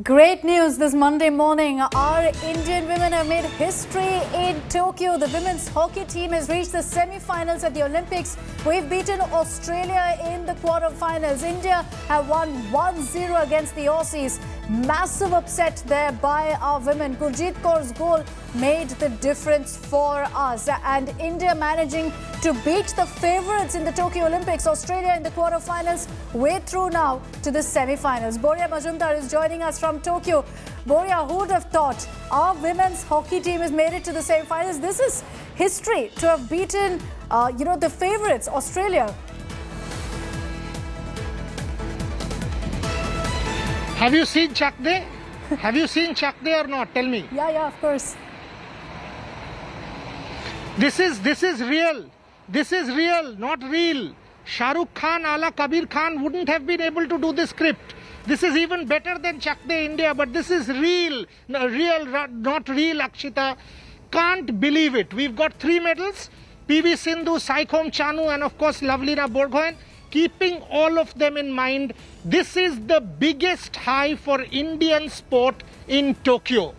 Great news this Monday morning. Our Indian women have made history in Tokyo. The women's hockey team has reached the semi-finals at the Olympics. We've beaten Australia in the quarter-finals. India have won 1-0 against the Aussies. Massive upset there by our women. Gurjeet Kaur's goal made the difference for us. And India managing to beat the favourites in the Tokyo Olympics, Australia in the quarter-finals. We're through now to the semi-finals. Boria Majumdar is joining us from Tokyo. Boria, who would have thought our women's hockey team has made it to the semi-finals? This is history to have beaten, the favourites, Australia. Have you seen Chak De? Have you seen Chak De or not? Tell me. Yeah, of course. This is real. This is real, not real. Shah Rukh Khan ala Kabir Khan wouldn't have been able to do this script. This is even better than Chak De India, but this is real. Not real, Akshita. Can't believe it. We've got 3 medals. PV Sindhu, Saikhom Chanu, and of course Lavlina Borgohain. Keeping all of them in mind, this is the biggest high for Indian sport in Tokyo.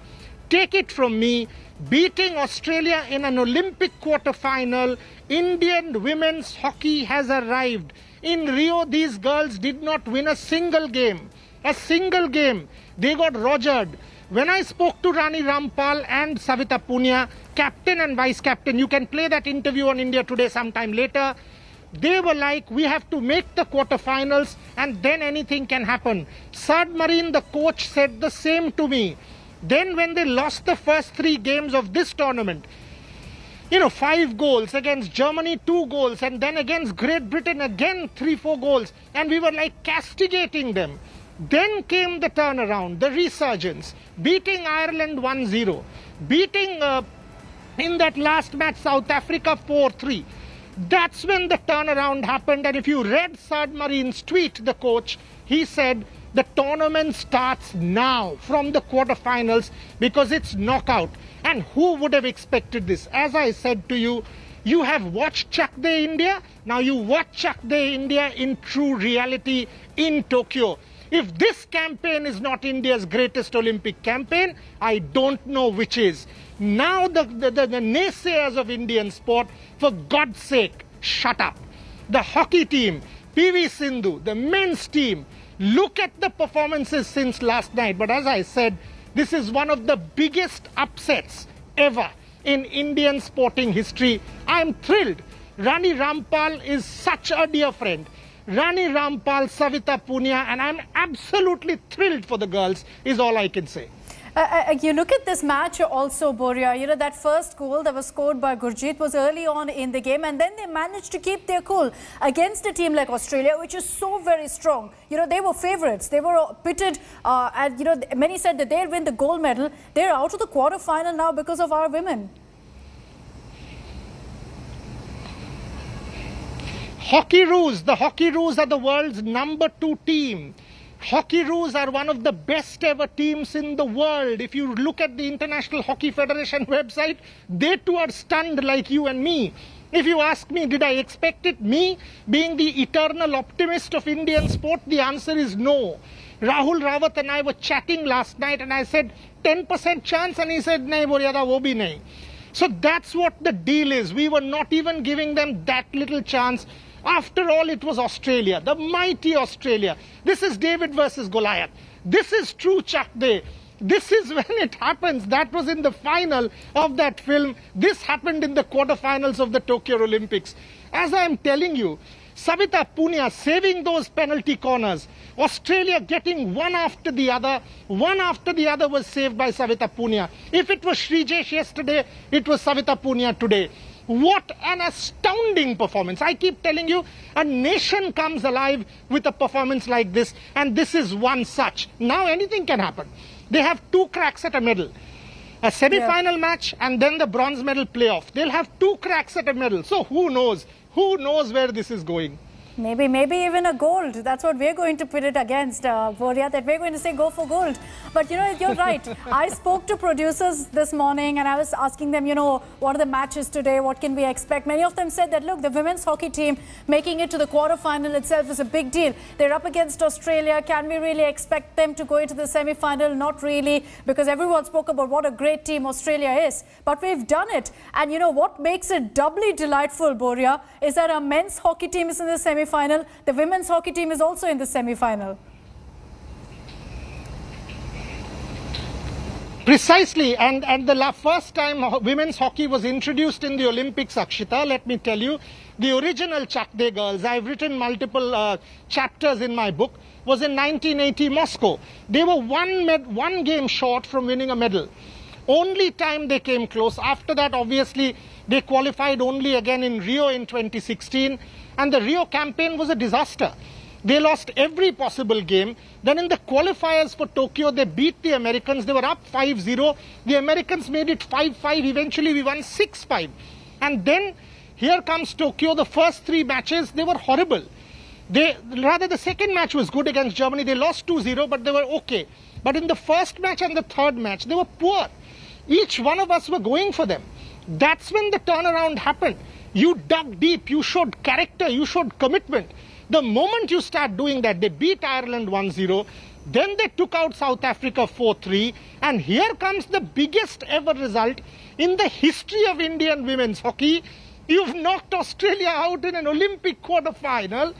Take it from me, beating Australia in an Olympic quarter-final, Indian women's hockey has arrived. In Rio, these girls did not win a single game. A single game. They got rogered. When I spoke to Rani Rampal and Savita Punia, captain and vice-captain, you can play that interview on India Today sometime later. They were like, we have to make the quarterfinals and then anything can happen. Submarine, the coach, said the same to me. Then when they lost the first 3 games of this tournament, 5 goals against Germany, 2 goals, and then against Great Britain again 3-4 goals, and we were like castigating them. Then came the turnaround, the resurgence, beating Ireland 1-0, beating in that last match South Africa 4-3. That's when the turnaround happened. And if you read Submarine's tweet, the coach, he said the tournament starts now from the quarterfinals because it's knockout. And who would have expected this? As I said to you, you have watched Chak De India. Now you watch Chak De India in true reality in Tokyo. If this campaign is not India's greatest Olympic campaign, I don't know which is. Now the naysayers of Indian sport, for God's sake, shut up. The hockey team, PV Sindhu, the men's team, look at the performances since last night. But as I said, this is one of the biggest upsets ever in Indian sporting history. I'm thrilled. Rani Rampal is such a dear friend. Rani Rampal, Savita Punia, and I'm absolutely thrilled for the girls, is all I can say. You look at this match also, Boria, that first goal that was scored by Gurjeet was early on in the game, and then they managed to keep their cool against a team like Australia, which is so very strong. They were favourites. They were pitted, and, many said that they'd win the gold medal. They're out of the quarter-final now because of our women. Hockeyroos. The Hockeyroos are the world's #2 team. Hockeyroos are one of the best ever teams in the world. If you look at the International Hockey Federation website, they too are stunned like you and me. If you ask me, did I expect it? Me, being the eternal optimist of Indian sport, the answer is no. Rahul Rawat and I were chatting last night and I said, 10% chance, and he said, nahi Boryada, wo bhi nahi. So that's what the deal is. We were not even giving them that little chance. After all, it was Australia, the mighty Australia. This is David versus Goliath. This is true Chak De. This is when it happens. That was in the final of that film. This happened in the quarterfinals of the Tokyo Olympics. As I am telling you, Savita Punia saving those penalty corners. Australia getting one after the other. One after the other was saved by Savita Punia. If it was Srijesh yesterday, it was Savita Punia today. What an astounding performance. I keep telling you, a nation comes alive with a performance like this, and this is one such. Now anything can happen. They have 2 cracks at a medal. A semi-final match and then the bronze medal playoff. They'll have 2 cracks at a medal. So who knows? Who knows where this is going? Maybe even a gold. That's what we're going to put it against, Boria, that we're going to say go for gold. But, you're right. I spoke to producers this morning and I was asking them, what are the matches today? What can we expect? Many of them said that, look, the women's hockey team making it to the quarterfinal itself is a big deal. They're up against Australia. Can we really expect them to go into the semi-final? Not really, because everyone spoke about what a great team Australia is. But we've done it. And what makes it doubly delightful, Boria, is that our men's hockey team is in the semi-final. The women's hockey team is also in the semi-final. Precisely, and the first time women's hockey was introduced in the Olympics, Akshita, let me tell you, the original Chakde girls, I've written multiple chapters in my book, was in 1980 Moscow. They were one game short from winning a medal. Only time they came close. After that, obviously, they qualified only again in Rio in 2016. And the Rio campaign was a disaster. They lost every possible game. Then in the qualifiers for Tokyo, they beat the Americans. They were up 5-0. The Americans made it 5-5. Eventually, we won 6-5. And then here comes Tokyo. The first 3 matches, they were horrible. The second match was good against Germany. They lost 2-0, but they were okay. But in the first match and the third match, they were poor. Each one of us were going for them. That's when the turnaround happened. You dug deep, you showed character, you showed commitment. The moment you start doing that, they beat Ireland 1-0, then they took out South Africa 4-3, and here comes the biggest ever result in the history of Indian women's hockey. You've knocked Australia out in an Olympic quarter-final.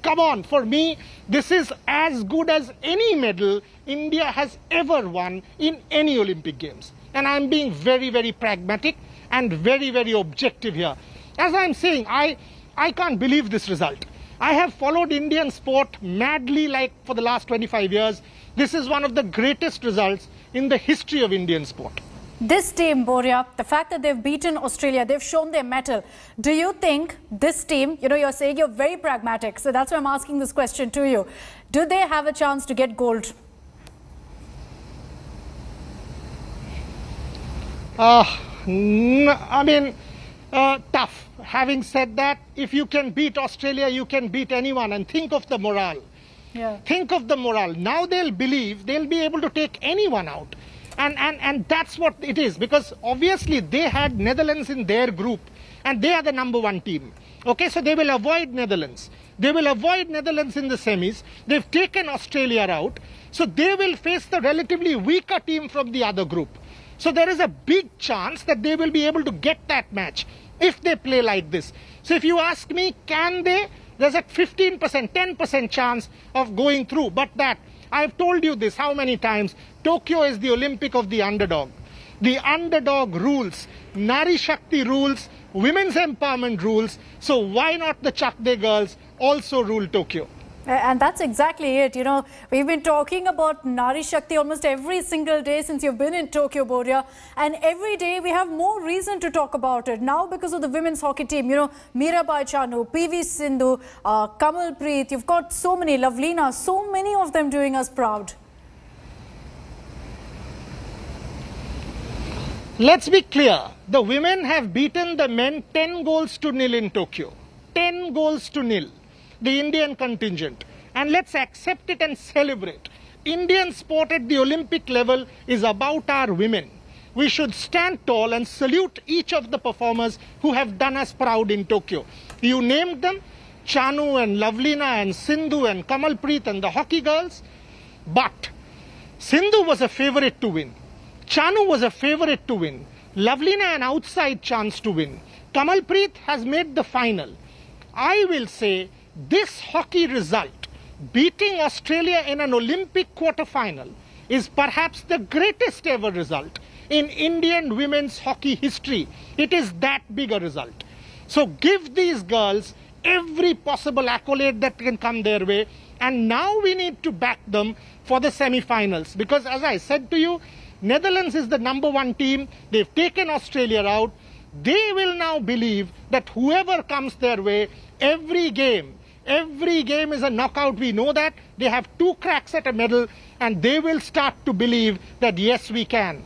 Come on, for me, this is as good as any medal India has ever won in any Olympic Games. And I'm being very, very pragmatic and very, very objective here. As I'm saying, I can't believe this result. I have followed Indian sport madly for the last 25 years. This is one of the greatest results in the history of Indian sport. This team, Boria, the fact that they've beaten Australia, they've shown their mettle. Do you think this team, you're saying you're very pragmatic, so that's why I'm asking this question to you. Do they have a chance to get gold? Tough. Having said that, if you can beat Australia, you can beat anyone. And think of the morale. Yeah. Think of the morale. Now they'll believe they'll be able to take anyone out. And that's what it is. Because obviously they had Netherlands in their group. And they are the #1 team. Okay, so they will avoid Netherlands. They will avoid Netherlands in the semis. They've taken Australia out. So they will face the relatively weaker team from the other group. So there is a big chance that they will be able to get that match if they play like this. So if you ask me, can they? There's a 15%, 10% chance of going through. But that, I've told you this how many times, Tokyo is the Olympic of the underdog. The underdog rules. Nari Shakti rules, women's empowerment rules. So why not the Chakde girls also rule Tokyo? And that's exactly it. We've been talking about Nari Shakti almost every single day since you've been in Tokyo, Boria. And every day we have more reason to talk about it. Now because of the women's hockey team, Mirabai Chanu, PV Sindhu, Kamal Preet, you've got so many, Lavlina, so many of them doing us proud. Let's be clear. The women have beaten the men 10-0 in Tokyo. 10-0. The Indian contingent. And let's accept it and celebrate. Indian sport at the Olympic level is about our women. We should stand tall and salute each of the performers who have done us proud in Tokyo. You named them, Chanu and Lavlina and Sindhu and Kamal Preet and the hockey girls. But Sindhu was a favorite to win. Chanu was a favorite to win. Lavlina an outside chance to win. Kamal Preet has made the final. I will say this hockey result, beating Australia in an Olympic quarter-final, is perhaps the greatest ever result in Indian women's hockey history. It is that big a result. So give these girls every possible accolade that can come their way. And now we need to back them for the semi-finals. Because as I said to you, Netherlands is the #1 team. They've taken Australia out. They will now believe that whoever comes their way, every game is a knockout. We know that. They have 2 cracks at a medal, and they will start to believe that yes, we can.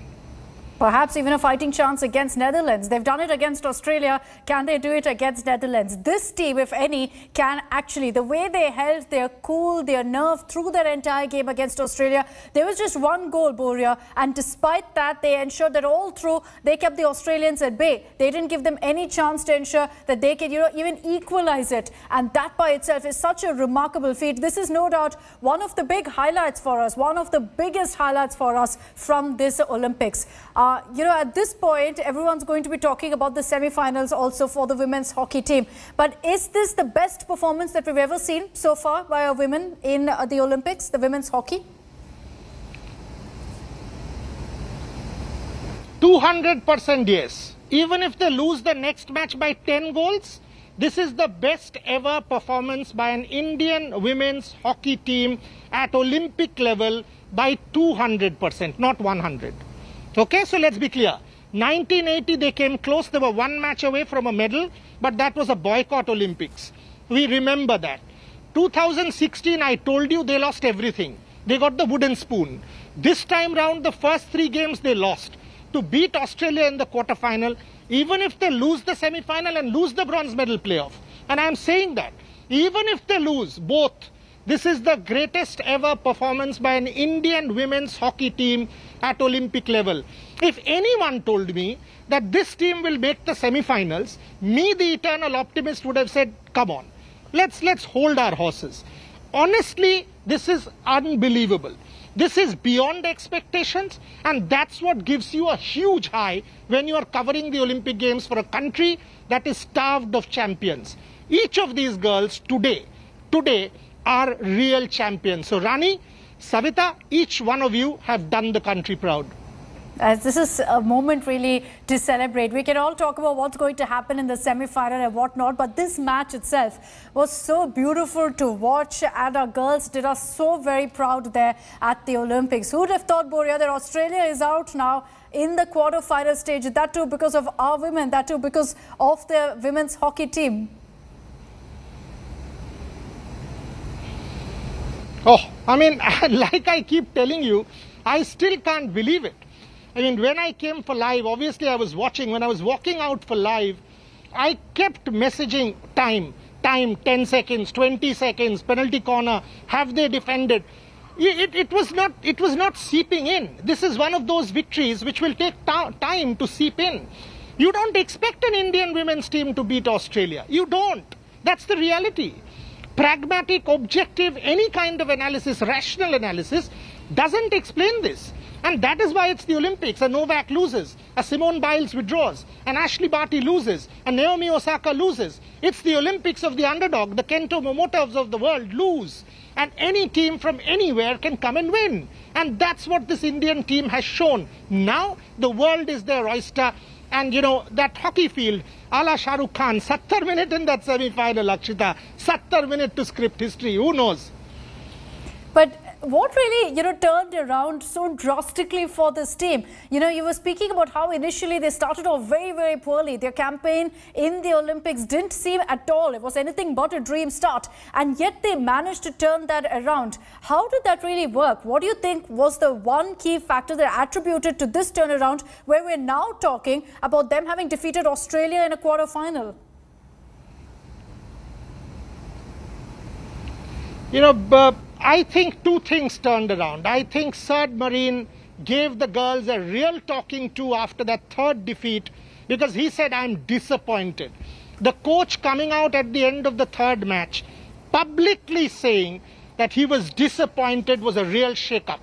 Perhaps even a fighting chance against Netherlands. They've done it against Australia. Can they do it against Netherlands? This team, if any, can actually. The way they held their cool, their nerve through their entire game against Australia, there was just one goal, Boria. And despite that, they ensured that all through, they kept the Australians at bay. They didn't give them any chance to ensure that they could, even equalize it. And that by itself is such a remarkable feat. This is no doubt one of the big highlights for us, one of the biggest highlights for us from this Olympics. At this point, everyone's going to be talking about the semi-finals also for the women's hockey team. But is this the best performance that we've ever seen so far by our women in the Olympics, the women's hockey? 200% yes. Even if they lose the next match by 10 goals, this is the best ever performance by an Indian women's hockey team at Olympic level by 200%, not 100. Okay, so let's be clear. 1980, they came close. They were one match away from a medal, but that was a boycott Olympics. We remember that. 2016, I told you they lost everything. They got the wooden spoon. This time round, the first 3 games they lost. To beat Australia in the quarterfinal, even if they lose the semi-final and lose the bronze medal playoff. And I'm saying that, even if they lose both, this is the greatest ever performance by an Indian women's hockey team at Olympic level. If anyone told me that this team will make the semi-finals, me, the eternal optimist, would have said, come on, let's hold our horses. Honestly, this is unbelievable. This is beyond expectations, and that's what gives you a huge high when you are covering the Olympic Games for a country that is starved of champions. Each of these girls today are real champions. So Rani, Savita, each one of you have done the country proud. This is a moment really to celebrate. We can all talk about what's going to happen in the semi-final and whatnot, but this match itself was so beautiful to watch, and our girls did us so very proud there at the Olympics. Who would have thought, Boria, that Australia is out now in the quarter-final stage, that too because of our women, that too because of the women's hockey team? Oh, I mean, like I keep telling you, I still can't believe it. I mean, when I came for live, obviously I was watching. When I was walking out for live, I kept messaging time, 10 seconds, 20 seconds, penalty corner, have they defended? It was not seeping in. This is one of those victories which will take time to seep in. You don't expect an Indian women's team to beat Australia. You don't. That's the reality. Pragmatic, objective, any kind of analysis, rational analysis, doesn't explain this. And that is why it's the Olympics. A Novak loses, a Simone Biles withdraws, an Ashley Barty loses, a Naomi Osaka loses. It's the Olympics of the underdog. The Kento Momotovs of the world lose. And any team from anywhere can come and win. And that's what this Indian team has shown. Now the world is their oyster. And you know, that hockey field, a la Shah Rukh Khan, 70 minutes in that semi-final, Akshita, 70 minutes to script history, who knows? But what really, turned around so drastically for this team? You were speaking about how initially they started off very, very poorly. Their campaign in the Olympics didn't seem at all. It was anything but a dream start. And yet they managed to turn that around. How did that really work? What do you think was the one key factor that attributed to this turnaround, where we're now talking about them having defeated Australia in a quarter-final? I think 2 things turned around. I think Serd Marine gave the girls a real talking to after that 3rd defeat, because he said, I'm disappointed. The coach coming out at the end of the 3rd match, publicly saying that he was disappointed, was a real shake-up.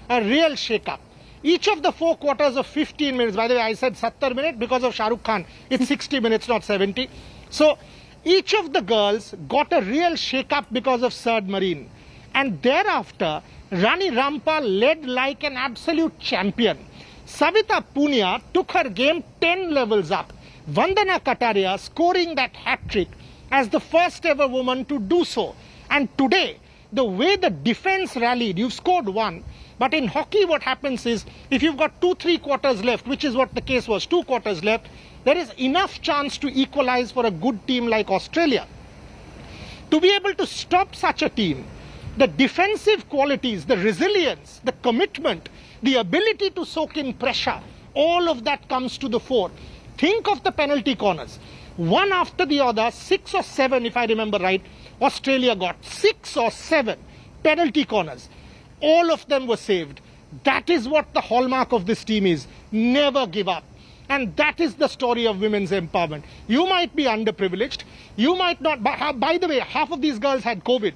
A real shake-up. Each of the 4 quarters of 15 minutes, by the way, I said 70 minutes because of Shah Rukh Khan. It's 60 minutes, not 70. So each of the girls got a real shake-up because of Serd Marine. And thereafter, Rani Rampal led like an absolute champion. Savita Punia took her game 10 levels up. Vandana Kataria scoring that hat-trick as the first ever woman to do so. And today, the way the defense rallied, you've scored 1. But in hockey, what happens is, if you've got 2-3 quarters left, which is what the case was, 2 quarters left, there is enough chance to equalize for a good team like Australia. To be able to stop such a team, the defensive qualities, the resilience, the commitment, the ability to soak in pressure All of that comes to the fore. Think of the penalty corners. One after the other, 6 or 7, if I remember right, Australia got 6 or 7 penalty corners. All of them were saved. That is what the hallmark of this team is. Never give up. And that is the story of women's empowerment. You might be underprivileged. You might not. By the way, half of these girls had COVID.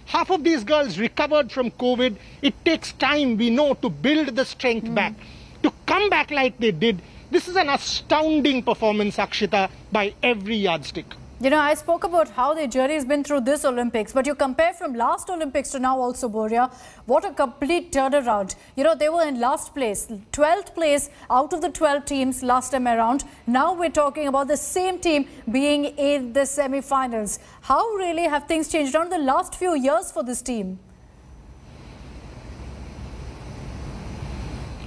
Half of these girls recovered from COVID. It takes time, we know, to build the strength back. To come back like they did. This is an astounding performance, Akshita, by every yardstick. You know, I spoke about how their journey has been through this Olympics, but you compare from last Olympics to now also, Boria, what a complete turnaround. You know, they were in last place, 12th place out of the 12 teams last time around. Now we're talking about the same team being in the semi-finals. How really have things changed around the last few years for this team?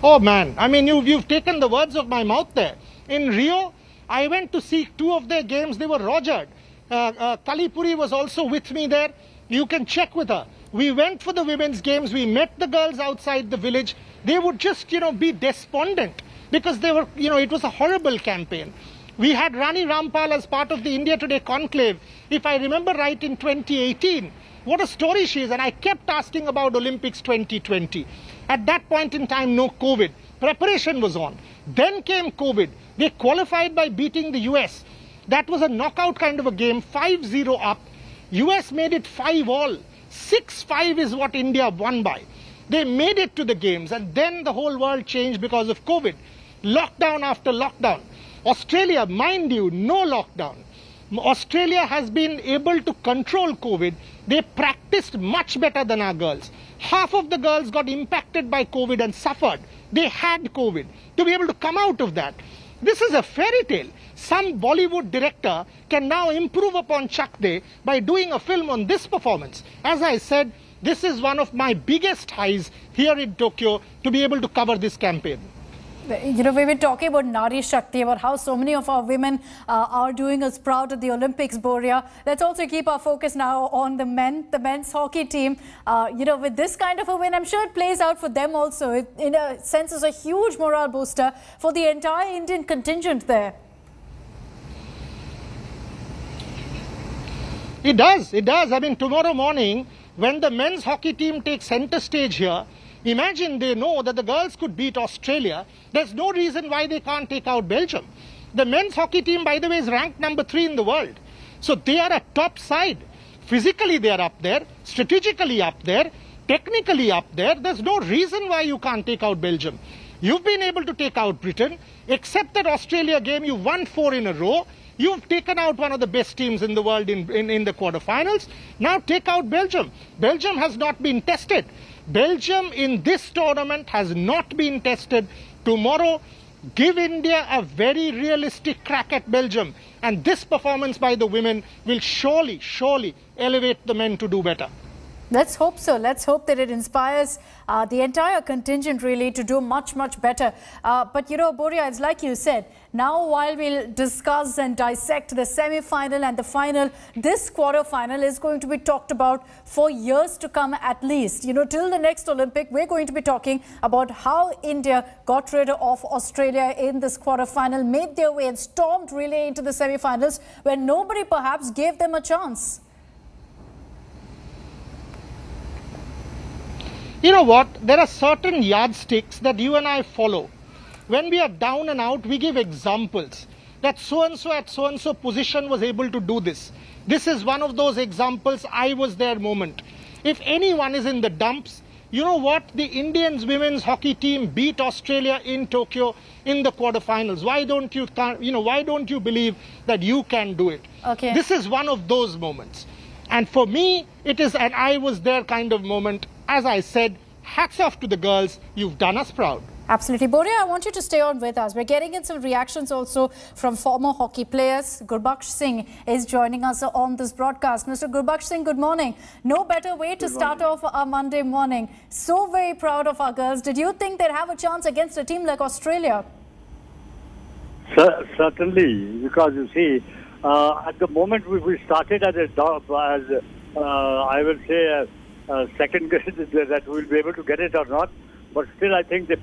Oh man, I mean, you've taken the words of my mouth there. In Rio, I went to see 2 of their games. They were rogered. Kalipuri was also with me there. You can check with her. We went for the women's games. We met the girls outside the village. They would just, be despondent because they were, it was a horrible campaign. We had Rani Rampal as part of the India Today conclave, if I remember right, in 2018. What a story she is. And I kept asking about Olympics 2020. At that point in time, no COVID. Preparation was on. Then came COVID. They qualified by beating the US. That was a knockout kind of a game, 5-0 up. US made it 5-all. 6-5 is what India won by. They made it to the games, and then the whole world changed because of COVID. Lockdown after lockdown. Australia, mind you, no lockdown. Australia has been able to control COVID. They practiced much better than our girls. Half of the girls got impacted by COVID and suffered. They had COVID. To be able to come out of that, this is a fairy tale. Some Bollywood director can now improve upon Chak De by doing a film on this performance. As I said, this is one of my biggest highs here in Tokyo to be able to cover this campaign. You know, we've been talking about Nari Shakti, about how so many of our women are doing us proud at the Olympics, Boria. Let's also keep our focus now on the men's hockey team. With this kind of a win, I'm sure it plays out for them also. It, in a sense, is a huge morale booster for the entire Indian contingent there. It does. It does. I mean, tomorrow morning, when the men's hockey team takes center stage here, imagine they know that the girls could beat Australia. There's no reason why they can't take out Belgium. The men's hockey team, by the way, is ranked number 3 in the world. So they are a top side. Physically, they are up there. Strategically up there. Technically up there. There's no reason why you can't take out Belgium. You've been able to take out Britain. Except that Australia game, you won 4 in a row. You've taken out one of the best teams in the world in the quarterfinals. Now take out Belgium. Belgium has not been tested. Belgium in this tournament has not been tested. Tomorrow, give India a very realistic crack at Belgium. And this performance by the women will surely elevate the men to do better. Let's hope so. Let's hope that it inspires the entire contingent really to do much better. But you know, Boria, it's like you said, now while we'll discuss and dissect the semi-final and the final, this quarter-final is going to be talked about for years to come at least. You know, till the next Olympic, we're going to be talking about how India got rid of Australia in this quarter-final, made their way and stormed really into the semi-finals where nobody perhaps gave them a chance. You know what? There are certain yardsticks that you and I follow. When we are down and out, we give examples that so-and-so at so-and-so position was able to do this. This is one of those examples, I was there moment. If anyone is in the dumps, you know what? The Indians women's hockey team beat Australia in Tokyo in the quarterfinals. Why don't you believe that you can do it? Okay. This is one of those moments. And for me, it is an I was there kind of moment. As I said, hats off to the girls. You've done us proud. Absolutely. Boria, I want you to stay on with us. We're getting in some reactions also from former hockey players. Gurbaksh Singh is joining us on this broadcast. Mr. Gurbaksh Singh, good morning. No better way to start off a Monday morning. So very proud of our girls. Did you think they'd have a chance against a team like Australia? Certainly, because you see, at the moment we started as I will say, second grade that we'll be able to get it or not. But still, I think the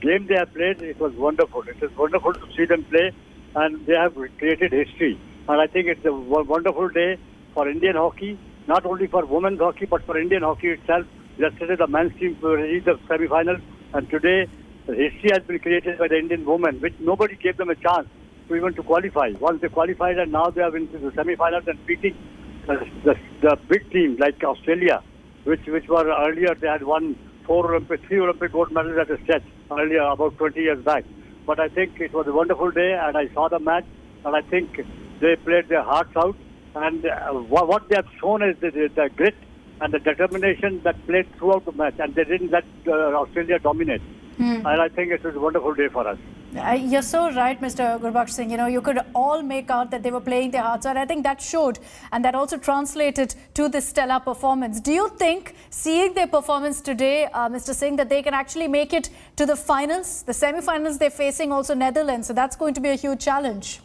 game they have played, it was wonderful. It was wonderful to see them play, and they have created history. And I think it's a wonderful day for Indian hockey, not only for women's hockey, but for Indian hockey itself. Yesterday, the men's team reached the semi-finals, and today, history has been created by the Indian women, which nobody gave them a chance to even to qualify. Once they qualified, and now they are into the semi-finals and beating the big team like Australia, which were earlier, they had won three Olympic gold medals at a stretch earlier, about 20 years back. But I think it was a wonderful day, and I saw the match, and I think they played their hearts out. And what they have shown is the grit and the determination that played throughout the match, and they didn't let Australia dominate. And I think it was a wonderful day for us. You're so right, Mr. Gurbaksh Singh. You know, you could all make out that they were playing their hearts out. I think that showed, and that also translated to this stellar performance. Do you think, seeing their performance today, Mr. Singh, that they can actually make it to the finals? The semi-finals, they're facing also Netherlands, so that's going to be a huge challenge.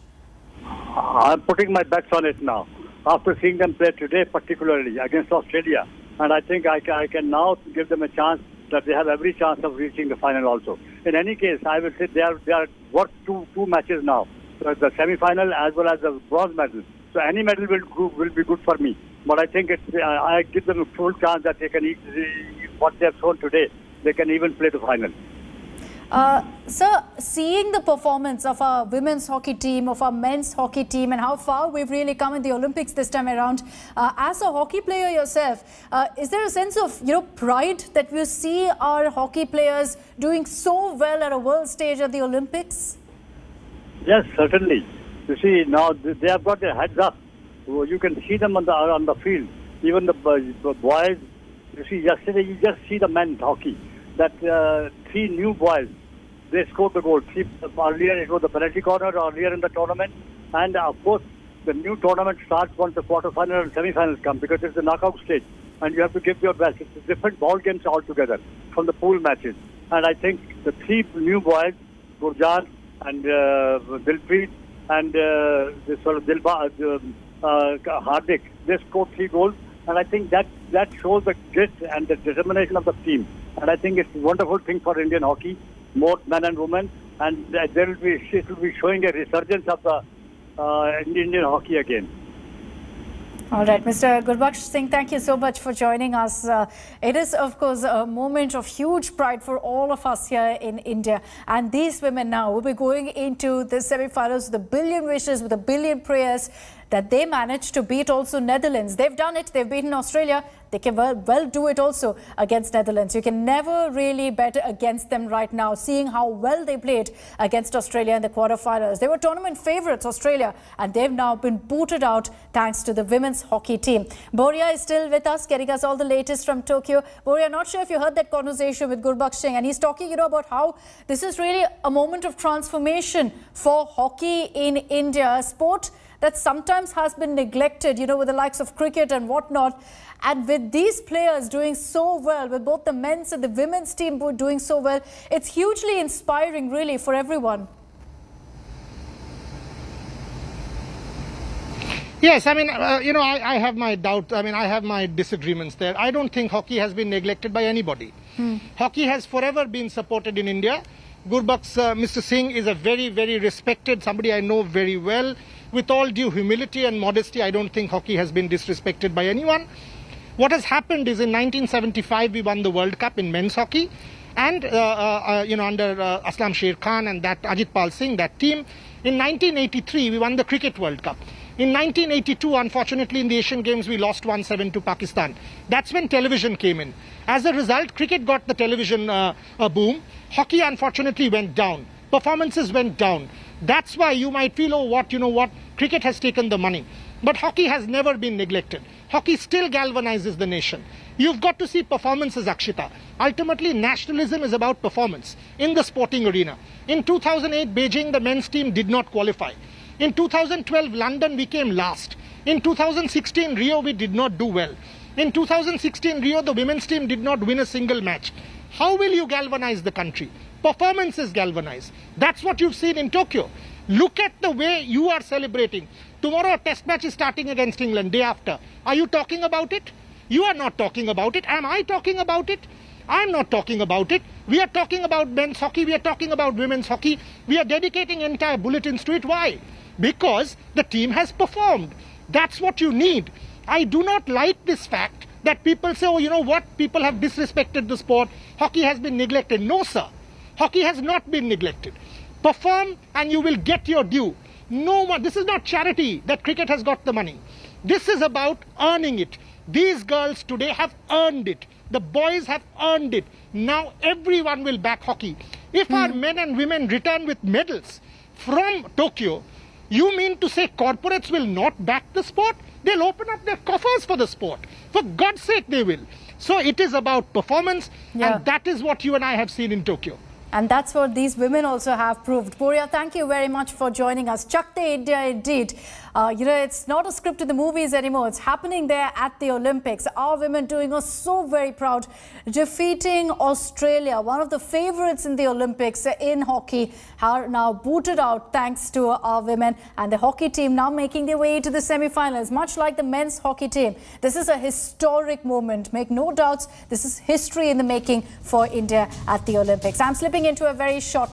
I'm putting my bets on it now, after seeing them play today, particularly against Australia. And I think I can now give them a chance, that they have every chance of reaching the final also. In any case, I will say they are worth two matches now, the semi-final as well as the bronze medal. So any medal will be good for me. But I think I give them a full chance that they can what they have shown today, they can even play the final. Sir, seeing the performance of our women's hockey team, of our men's hockey team, and how far we've really come in the Olympics this time around, as a hockey player yourself, is there a sense of pride that we see our hockey players doing so well at a world stage at the Olympics? Yes, certainly. You see, now they have got their heads up. You can see them on the field. Even the boys. You see, yesterday you just see the men's hockey. That three new boys, they scored the goal. Earlier it was the penalty corner earlier in the tournament. And of course, the new tournament starts once the quarterfinal and semi-finals come, because it's the knockout stage. And you have to give your best. It's different ball games altogether from the pool matches. And I think the three new boys, Gurjan and Dilpreet and Hardik, they scored 3 goals. And I think that shows the grit and the determination of the team. And I think it's a wonderful thing for Indian hockey, both men and women. And it will be showing a resurgence of the Indian hockey again. All right, Mr. Gurbaksh Singh, thank you so much for joining us. It is, of course, a moment of huge pride for all of us here in India. And these women now will be going into the semi-finals with a billion wishes, with a billion prayers that they managed to beat also Netherlands. They've done it. They've beaten Australia. They can well do it also against Netherlands. You can never really bet against them right now, seeing how well they played against Australia in the quarterfinals. They were tournament favourites, Australia, and they've now been booted out thanks to the women's hockey team. Boria is still with us, getting us all the latest from Tokyo. Boria, not sure if you heard that conversation with Gurbaksh Singh, and he's talking, about how this is really a moment of transformation for hockey in India, a sport that sometimes has been neglected, with the likes of cricket and whatnot. And with these players doing so well, with both the men's and the women's team doing so well, it's hugely inspiring, really, for everyone. Yes, I mean, I have my doubts. I mean, I have my disagreements there. I don't think hockey has been neglected by anybody. Hockey has forever been supported in India. Gurbaksh, Mr. Singh is a very, very respected, somebody I know very well. With all due humility and modesty, I don't think hockey has been disrespected by anyone. What has happened is in 1975, we won the World Cup in men's hockey. And, under Aslam Sher Khan and that Ajit Pal Singh, that team. In 1983, we won the Cricket World Cup. In 1982, unfortunately, in the Asian Games, we lost 1-7 to Pakistan. That's when television came in. As a result, cricket got the television boom. Hockey, unfortunately, went down. Performances went down. That's why you might feel, cricket has taken the money. But hockey has never been neglected. Hockey still galvanizes the nation. You've got to see performances, Akshita. Ultimately, nationalism is about performance in the sporting arena. In 2008, Beijing, the men's team did not qualify. In 2012, London, we came last. In 2016, Rio, we did not do well. In 2016, Rio, the women's team did not win a single match. How will you galvanize the country? Performances galvanize. That's what you've seen in Tokyo. Look at the way you are celebrating. Tomorrow, a test match is starting against England, day after. Are you talking about it? You are not talking about it. Am I talking about it? I'm not talking about it. We are talking about men's hockey. We are talking about women's hockey. We are dedicating entire bulletins to it. Why? Because the team has performed. That's what you need. I do not like this fact that people say, oh, you know what? People have disrespected the sport. Hockey has been neglected. No, sir. Hockey has not been neglected. Perform and you will get your due. No one. This is not charity that cricket has got the money. This is about earning it. These girls today have earned it. The boys have earned it. Now everyone will back hockey. If our men and women return with medals from Tokyo, you mean to say corporates will not back the sport? They'll open up their coffers for the sport. For God's sake, they will. So it is about performance, and that is what you and I have seen in Tokyo. And that's what these women also have proved. Puriya, thank you very much for joining us. Chak De India indeed. It's not a script in the movies anymore. It's happening there at the Olympics. Our women doing us so very proud. Defeating Australia, one of the favourites in the Olympics in hockey, are now booted out thanks to our women. And the hockey team now making their way to the semi-finals, much like the men's hockey team. This is a historic moment. Make no doubts, this is history in the making for India at the Olympics. I'm slipping into a very short